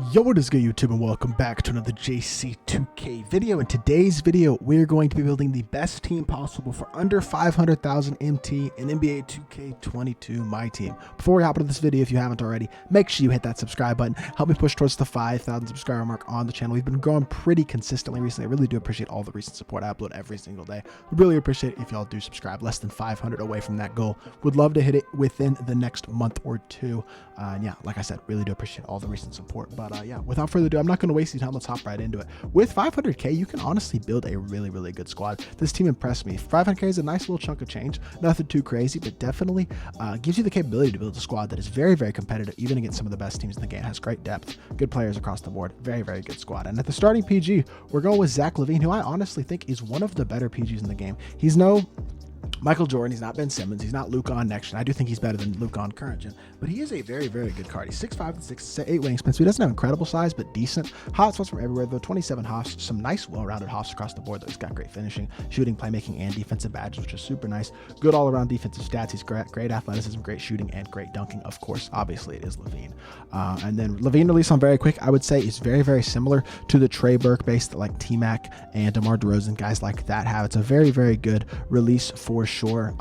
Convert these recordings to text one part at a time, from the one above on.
Yo, what is good, YouTube, and welcome back to another JC2K video. In today's video, we're going to be building the best team possible for under 500,000 MT in NBA 2K22 MyTEAM. Before we hop into this video, if you haven't already, make sure you hit that subscribe button. Help me push towards the 5,000 subscriber mark on the channel. We've been growing pretty consistently recently. I really do appreciate all the recent support. I upload every single day. Would really appreciate it if y'all do subscribe. Less than 500 away from that goal. Would love to hit it within the next month or two. And yeah, like I said, really do appreciate all the recent support. But yeah, without further ado, I'm not going to waste your time. Let's hop right into it. With 500k, you can honestly build a really good squad. This team impressed me. 500k is a nice little chunk of change. Nothing too crazy, but definitely gives you the capability to build a squad that is very competitive, even against some of the best teams in the game. Has great depth, good players across the board. Very good squad. And at the starting PG, we're going with Zach LaVine, who I honestly think is one of the better PGs in the game. He's no Michael Jordan, he's not Ben Simmons, he's not Luke on next gen. I do think he's better than Luke on current gen, but he is a very good card. He's 6'5" and 6'8" wingspan, so he doesn't have incredible size, but decent. Hot spots from everywhere, though. 27 hops, some nice well-rounded hops across the board, though. He's got great finishing, shooting, playmaking, and defensive badges, which is super nice. Good all-around defensive stats. He's great athleticism, great shooting, and great dunking. Of course, obviously, it is LaVine. And then LaVine release on very quick, I would say, is very similar to the Trey Burke base that like T-Mac and DeMar DeRozan, guys like that have. It's a very good release for sure.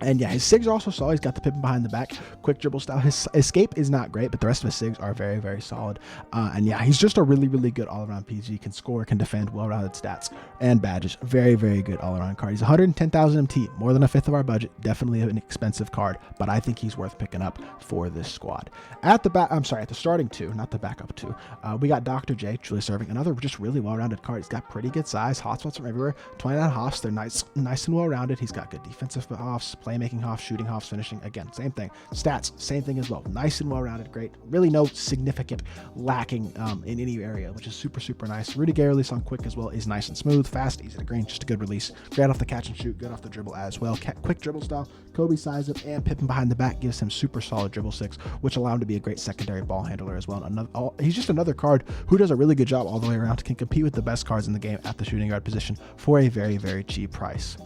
And yeah, his SIGs are also solid. He's got the Pippen behind the back, quick dribble style. His escape is not great, but the rest of his SIGs are very solid. And yeah, he's just a really good all-around PG. Can score, can defend, well-rounded stats and badges. Very good all-around card. He's 110,000 MT, more than a fifth of our budget. Definitely an expensive card, but I think he's worth picking up for this squad. At the back, I'm sorry, at the starting two, not the backup two, we got Dr. J, truly serving. Another just really well-rounded card. He's got pretty good size, hotspots from everywhere. 29 hops. They're nice and well-rounded. He's got good defensive hops, playmaking hops, shooting hops, finishing. Again, same thing. Stats, same thing as well. Nice and well-rounded, great. Really no significant lacking in any area, which is super nice. Rudy Gay release on quick as well is nice and smooth, fast, easy to green, just a good release. Great off the catch and shoot, good off the dribble as well. Quick dribble style, Kobe size up, and Pippen behind the back gives him super solid dribble six, which allow him to be a great secondary ball handler as well. He's just another card who does a really good job all the way around, can compete with the best cards in the game at the shooting guard position for a very cheap price.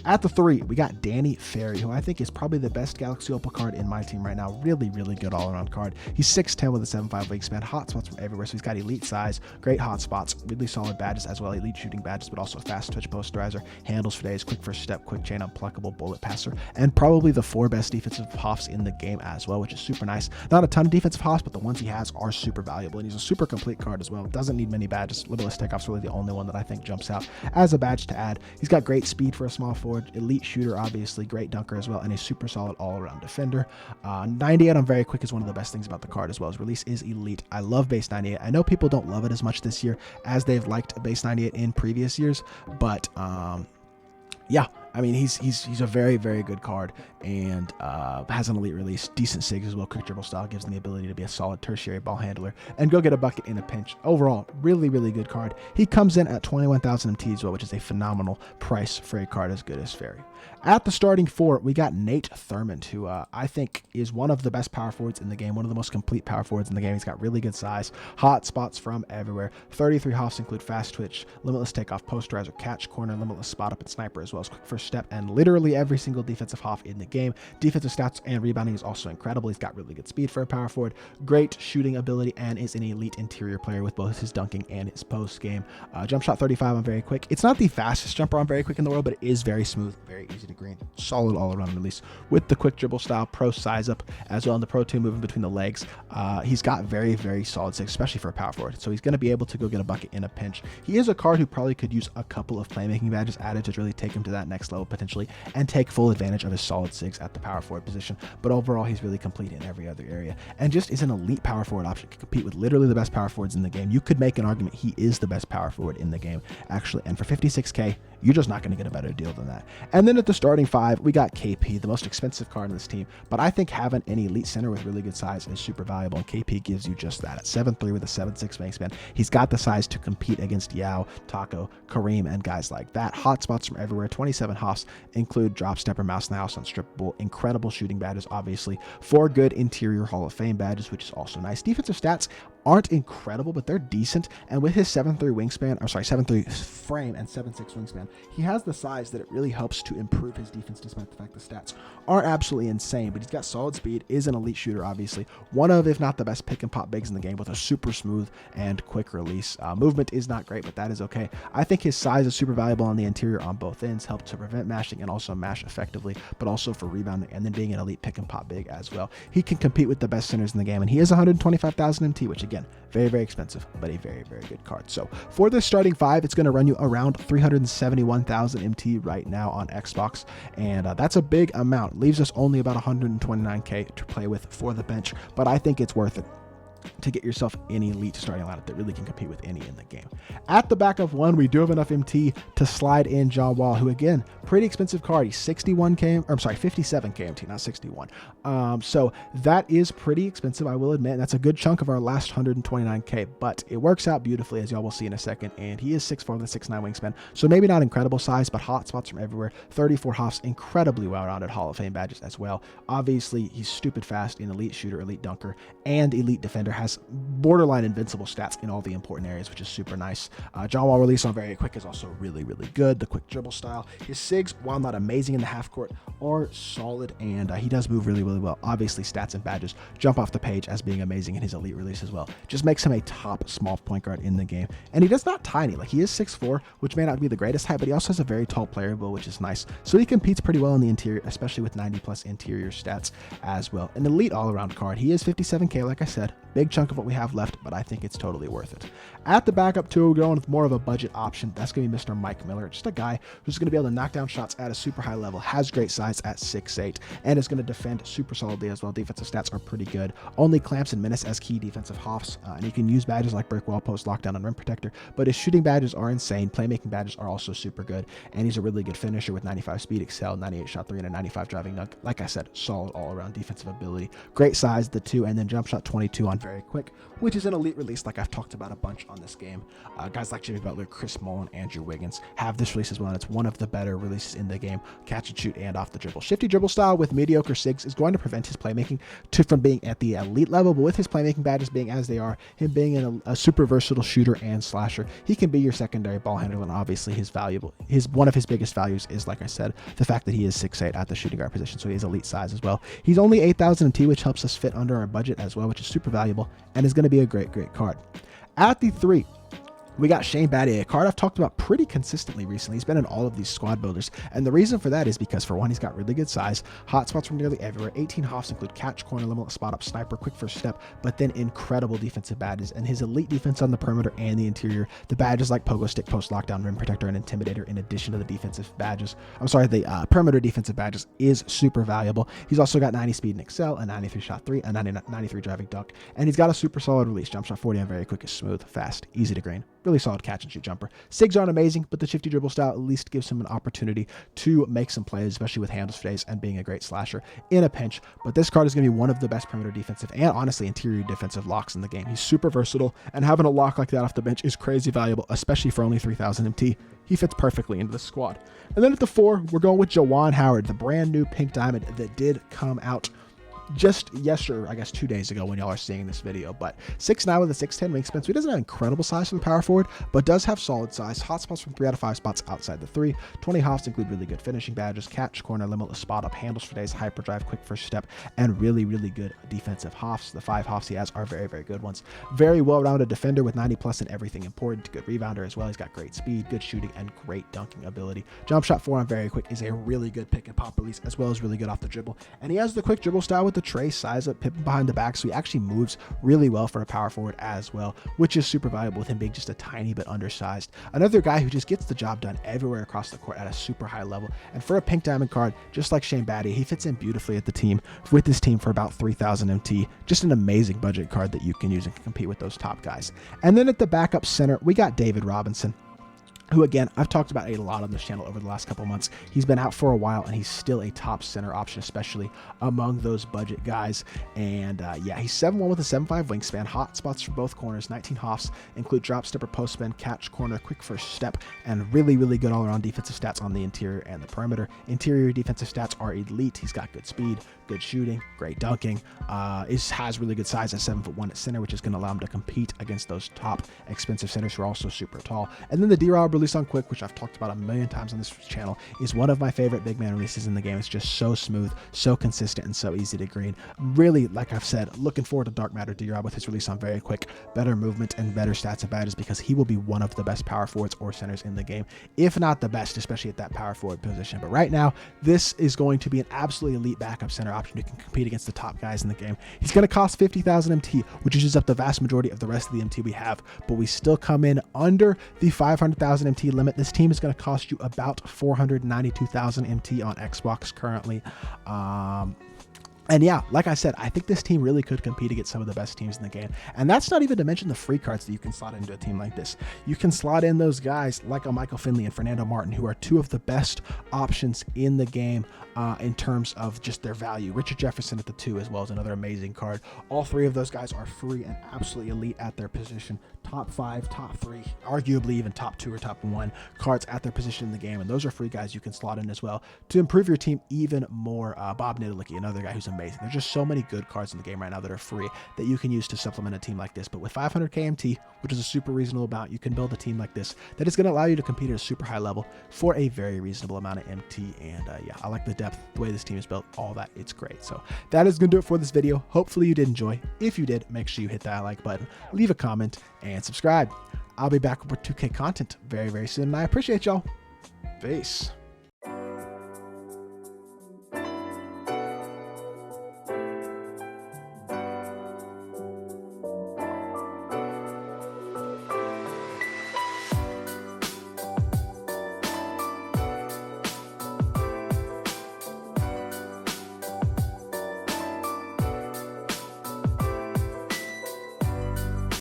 At the three, we got Danny Ferry, who I think is probably the best Galaxy Opal card in my team right now. Really good all-around card. He's 6'10" with a 7'5" wingspan, hotspots from everywhere, so he's got elite size, great hotspots, really solid badges as well, elite shooting badges, but also fast twitch posterizer, handles for days, quick first step, quick chain, unpluckable bullet passer, and probably the 4 best defensive hops in the game as well, which is super nice. Not a ton of defensive hops, but the ones he has are super valuable, and he's a super complete card as well. Doesn't need many badges. Limitless takeoff's really the only one that I think jumps out as a badge to add. He's got great speed for a small forward, elite shooter, obviously, great dunker as well, and a super solid all-around defender. 98 on very quick is one of the best things about the card as well. His release is elite. I love base 98. I know people don't love it as much this year as they've liked base 98 in previous years, but yeah, I mean, he's a very good card, and has an elite release, decent SIGs as well. Quick dribble style gives him the ability to be a solid tertiary ball handler and go get a bucket in a pinch. Overall, really good card. He comes in at 21,000 MT as well, which is a phenomenal price for a card as good as Ferry. At the starting four, we got Nate Thurmond, who I think is one of the best power forwards in the game, one of the most complete power forwards in the game. He's got really good size, hot spots from everywhere. 33 hops include fast twitch, limitless takeoff, posterizer, catch, corner, limitless spot up, and sniper, as well as quick first step, and literally every single defensive hop in the game. Defensive stats and rebounding is also incredible. He's got really good speed for a power forward, great shooting ability, and is an elite interior player with both his dunking and his post game. Jump shot 35 on very quick. It's not the fastest jumper on very quick in the world, but it is very smooth, very easy to green. Solid all-around release with the quick dribble style, pro size up as well, and the pro 2 moving between the legs. He's got very solid six, especially for a power forward, so he's going to be able to go get a bucket in a pinch. He is a card who probably could use a couple of playmaking badges added to really take him to that next level potentially and take full advantage of his solid six at the power forward position, but overall he's really complete in every other area and just is an elite power forward option. Can compete with literally the best power forwards in the game. You could make an argument he is the best power forward in the game actually, and for 56k you're just not going to get a better deal than that. And then at the starting five, we got KP, the most expensive card in this team, but I think having an elite center with really good size is super valuable, and KP gives you just that. At 7'3" with a 7'6" wingspan, he's got the size to compete against Yao, Taco, Kareem, and guys like that. Hotspots from everywhere. 27 hops include drop stepper, mouse in the house, unstrippable, incredible shooting badges, obviously, 4 good interior Hall of Fame badges, which is also nice. Defensive stats aren't incredible, but they're decent. And with his 7'3 wingspan, or sorry, 7'3 frame and 7'6 wingspan, he has the size that it really helps to improve his defense, despite the fact the stats aren't absolutely insane. But he's got solid speed, is an elite shooter, obviously. One of, if not the best pick and pop bigs in the game, with a super smooth and quick release. Movement is not great, but that is okay. I think his size is super valuable on the interior on both ends, help to prevent mashing and also mash effectively, but also for rebounding and then being an elite pick and pop big as well. He can compete with the best centers in the game, and he is 125,000 MT, which again, very, very expensive, but a very, very good card. So for this starting five, it's going to run you around 371,000 MT right now on Xbox, and that's a big amount. Leaves us only about 129K to play with for the bench, but I think it's worth it to get yourself any elite starting lineup that really can compete with any in the game. At the back of one, we do have enough MT to slide in John Wall, who again, pretty expensive card. He's 61K, or I'm sorry, 57K MT, not 61. So that is pretty expensive, I will admit. That's a good chunk of our last 129K, but it works out beautifully, as y'all will see in a second. And he is 6'4" with a 6'9" wingspan, so maybe not incredible size, but hot spots from everywhere. 34 hops, incredibly well-rounded Hall of Fame badges as well. Obviously, he's stupid fast, an elite shooter, elite dunker, and elite defender. Has borderline invincible stats in all the important areas, which is super nice. John Wall release on very quick is also really, really good. The quick dribble style. His SIGs, while not amazing in the half court, are solid, and he does move really, really well. Obviously, stats and badges jump off the page as being amazing in his elite release as well. Just makes him a top small point guard in the game. And he does not tiny. Like, he is 6'4", which may not be the greatest height, but he also has a very tall player build, which is nice. So he competes pretty well in the interior, especially with 90+ interior stats as well. An elite all-around card. He is 57K, like I said. Big chunk of what we have left, but I think it's totally worth it. At the backup two, we're going with more of a budget option. That's going to be Mr. Mike Miller, just a guy who's going to be able to knock down shots at a super high level, has great size at 6'8", and is going to defend super solidly as well. Defensive stats are pretty good. Only clamps and menace as key defensive hoffs, and he can use badges like brick wall, post, lockdown, and rim protector, but his shooting badges are insane. Playmaking badges are also super good, and he's a really good finisher with 95 speed, excel, 98 shot 3, and a 95 driving dunk. Like I said, solid all-around defensive ability. Great size, the 2, and then jump shot 22 on very quick, which is an elite release like I've talked about a bunch on this game. Guys like Jimmy Butler, Chris Mullin, Andrew Wiggins have this release as well, and it's one of the better releases in the game. Catch and shoot and off the dribble. Shifty dribble style with mediocre SIGs is going to prevent his playmaking from being at the elite level, but with his playmaking badges being as they are, him being a super versatile shooter and slasher, he can be your secondary ball handler, and obviously one of his biggest values is, like I said, the fact that he is 6'8" at the shooting guard position, so he has elite size as well. He's only 8,000 MT, which helps us fit under our budget as well, which is super valuable and is going to be a great card. At the 3, we got Shane Battier, a card I've talked about pretty consistently recently. He's been in all of these squad builders, and the reason for that is because, for one, he's got really good size, hot spots from nearly everywhere. 18 hops include catch, corner, limitless spot up, sniper, quick first step, but then incredible defensive badges, and his elite defense on the perimeter and the interior. The badges like pogo stick, post, lockdown, rim protector, and intimidator, in addition to the defensive badges. The perimeter defensive badges is super valuable. He's also got 90 speed and excel, a 93 shot 3, a 93 driving dunk, and he's got a super solid release. Jump shot 40 on very quick, is smooth, fast, easy to grain. Really solid catch and shoot jumper. SIGs aren't amazing, but the shifty dribble style at least gives him an opportunity to make some plays, especially with handles for days and being a great slasher in a pinch. But this card is going to be one of the best perimeter defensive and honestly interior defensive locks in the game. He's super versatile, and having a lock like that off the bench is crazy valuable, especially for only 3,000 MT. He fits perfectly into the squad. And then at the 4, we're going with Jawan Howard, the brand new pink diamond that did come out just yesterday, I guess 2 days ago when y'all are seeing this video, but 6'9" with a 6'10" wingspan, so he doesn't have incredible size for the power forward, but does have solid size. Hot spots from 3 out of 5 spots outside the 3. 20 hops include really good finishing badges, catch, corner, limitless spot up, handles for days, hyperdrive, quick first step, and really, really good defensive hops. The 5 hops he has are very, very good ones. Very well-rounded defender with 90+ in everything important. Good rebounder as well. He's got great speed, good shooting, and great dunking ability. Jump shot 4 on very quick is a really good pick and pop release, as well as really good off the dribble. And he has the quick dribble style with the tray, size up, pipping behind the back, so he actually moves really well for a power forward as well, which is super valuable with him being just a tiny bit undersized. Another guy who just gets the job done everywhere across the court at a super high level. And for a pink diamond card, just like Shane Battier, he fits in beautifully at the team with this team for about 3,000 MT. Just an amazing budget card that you can use and can compete with those top guys. And then at the backup center, we got David Robinson, who, again, I've talked about a lot on this channel over the last couple months. He's been out for a while, and he's still a top center option, especially among those budget guys. And yeah, he's 7'1" with a 7'5" wingspan. Hot spots for both corners. 19 hops include drop step or post spin, catch, corner, quick first step, and really, really good all-around defensive stats on the interior and the perimeter. Interior defensive stats are elite. He's got good speed, good shooting, great dunking, has really good size at 7'1" at center, which is going to allow him to compete against those top expensive centers who are also super tall. And then the D-Rob release on quick, which I've talked about a million times on this channel, is one of my favorite big man releases in the game. It's just so smooth, so consistent, and so easy to green. Really, like I've said, looking forward to Dark Matter D-Rob with his release on very quick, better movement and better stats and badges, because he will be one of the best power forwards or centers in the game, if not the best, especially at that power forward position. But right now, this is going to be an absolutely elite backup center option who can compete against the top guys in the game. He's going to cost 50,000 MT, which uses up the vast majority of the rest of the MT we have, but we still come in under the 500,000 MT limit. This team is going to cost you about 492,000 MT on Xbox currently. And yeah, like I said, I think this team really could compete against some of the best teams in the game. And that's not even to mention the free cards that you can slot into a team like this. You can slot in those guys like a Michael Finley and Fernando Martin, who are two of the best options in the game in terms of just their value. Richard Jefferson at the 2 as well is another amazing card. All three of those guys are free and absolutely elite at their position. Top 5, top 3, arguably even top 2 or top 1 cards at their position in the game. And those are free guys you can slot in as well to improve your team even more. Bob Nidalicki, another guy who's amazing. There's just so many good cards in the game right now that are free that you can use to supplement a team like this. But with 500k MT, which is a super reasonable amount, you can build a team like this that is going to allow you to compete at a super high level for a very reasonable amount of MT. And yeah, I like the depth, the way this team is built, all that. It's great. So that is going to do it for this video. Hopefully you did enjoy. If you did, make sure you hit that like button, leave a comment, and subscribe. I'll be back with 2K content very, very soon, and I appreciate y'all. Peace.